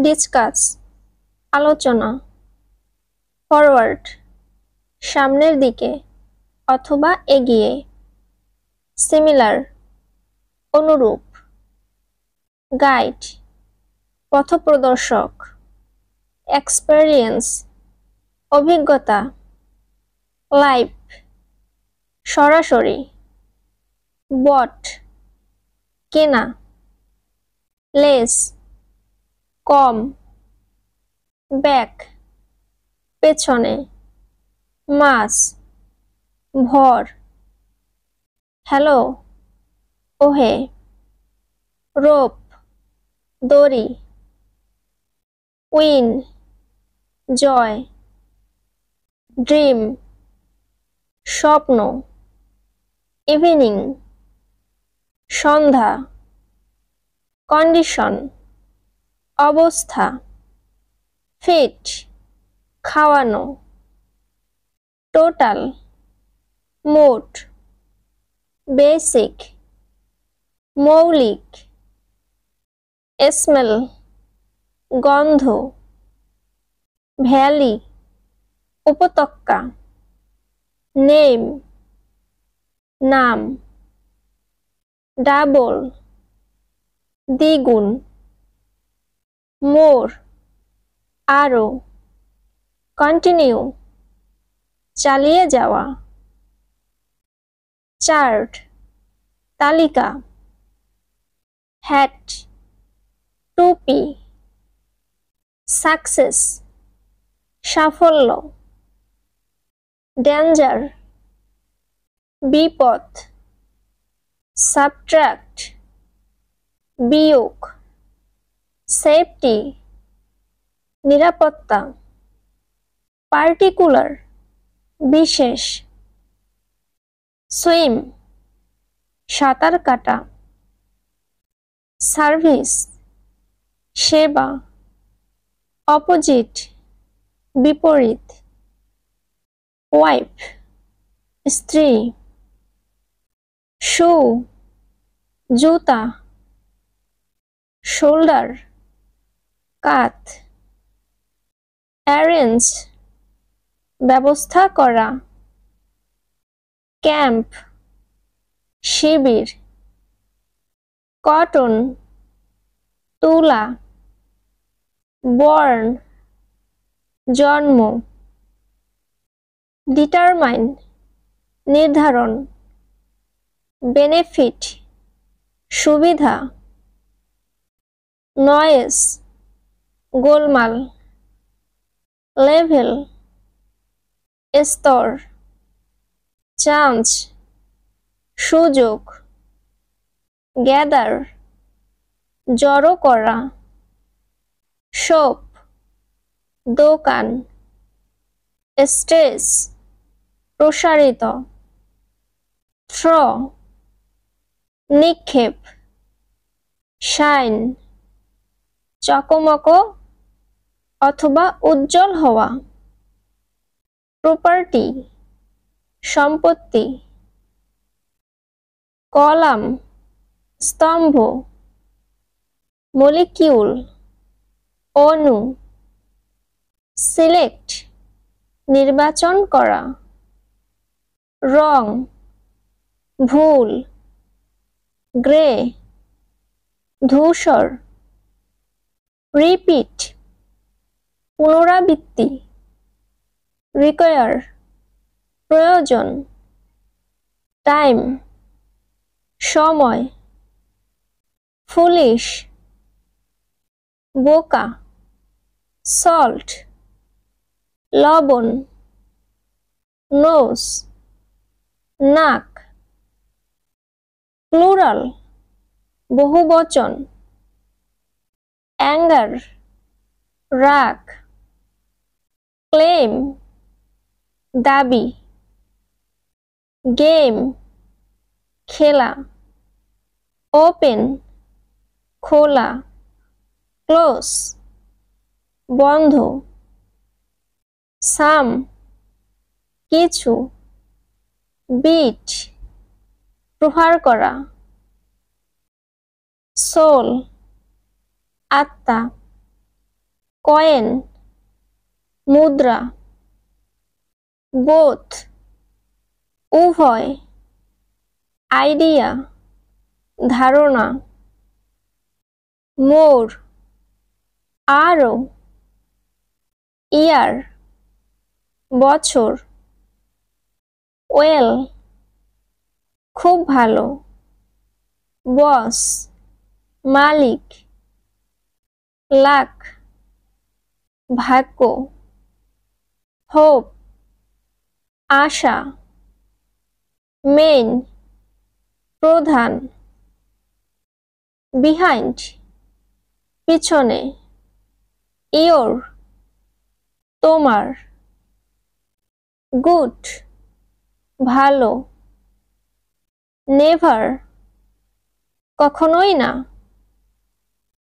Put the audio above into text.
Discuss আলোচনা, forward সামনের দিকে অথবা এগিয়ে, সিমিলার অনুরূপ, গাইড পথপ্রদর্শক, এক্সপেরিয়েন্স অভিজ্ঞতা, লাইভ সরাসরি, বট কেনা, লেস কম, ব্যাক পেছনে, মাস ভর, হ্যালো ওহে, রোপ দড়ি, উইন জয়, ড্রিম স্বপ্ন, ইভিনিং সন্ধ্যা, কন্ডিশন অবস্থা, ফিট খাওয়ানো, টোটাল মোট, বেসিক মৌলিক, স্মেল গন্ধ, ভ্যালি উপত্যকা, নেম নাম, ডাবল দ্বিগুণ, মোর আরো, কন্টিনিউ চালিয়ে যাওয়া, চার্ট তালিকা, হ্যাট টুপি, সাকসেস সাফল্য, ডেঞ্জার বিপদ, সাবট্রাক্ট বিয়োগ, সেফটি নিরাপত্তা, পার্টিকুলার বিশেষ, সুইম সাঁতার কাটা, সার্ভিস সেবা, অপোজিট বিপরীত, ওয়াইফ স্ত্রী, শু জুতা, শোল্ডার কাঁধ, অ্যারেঞ্জ ব্যবস্থা করা, ক্যাম্প শিবির, কটন তুলা, বর্ন জন্ম, ডিটারমাইন নির্ধারণ, বেনিফিট সুবিধা, নয়েজ গোলমাল, লেভেল স্তর, চান্স সুযোগ, গ্যাদার জড়ো করা, শপ দোকান, স্টেজ প্রসারিত, থ্র নিক্ষেপ, শাইন চকমক অথবা উজ্জ্বল হওয়া, প্রপার্টি সম্পত্তি, কলাম স্তম্ভ, মলিকিউল অণু, সিলেক্ট নির্বাচন করা, রং ভুল, গ্রে ধূসর, রিপিট পুনরাবৃত্তি, রিকোয়ার প্রয়োজন, টাইম সময়, ফুলিশ বোকা, সল্ট লবণ, নোজ নাক, প্লুরাল বহুবচন, অ্যাঙ্গার রাগ, ক্লেম দাবি, গেম খেলা, ওপেন খোলা, ক্লোজ বন্ধ, সাম কিছু, বিট প্রহার করা, সোল আত্মা, কয়েন মুদ্রা, বোথ উভয়, আইডিয়া ধারণা, মোর আরো, ইয়ার বছর, ওয়েল খুব ভালো, বস মালিক, লাক ভাগ্য, হোপ আশা, মেইন প্রধান, বিহাইন্ড পিছনে, ইয়োর তোমার, গুড ভালো, নেভার কখনোই না।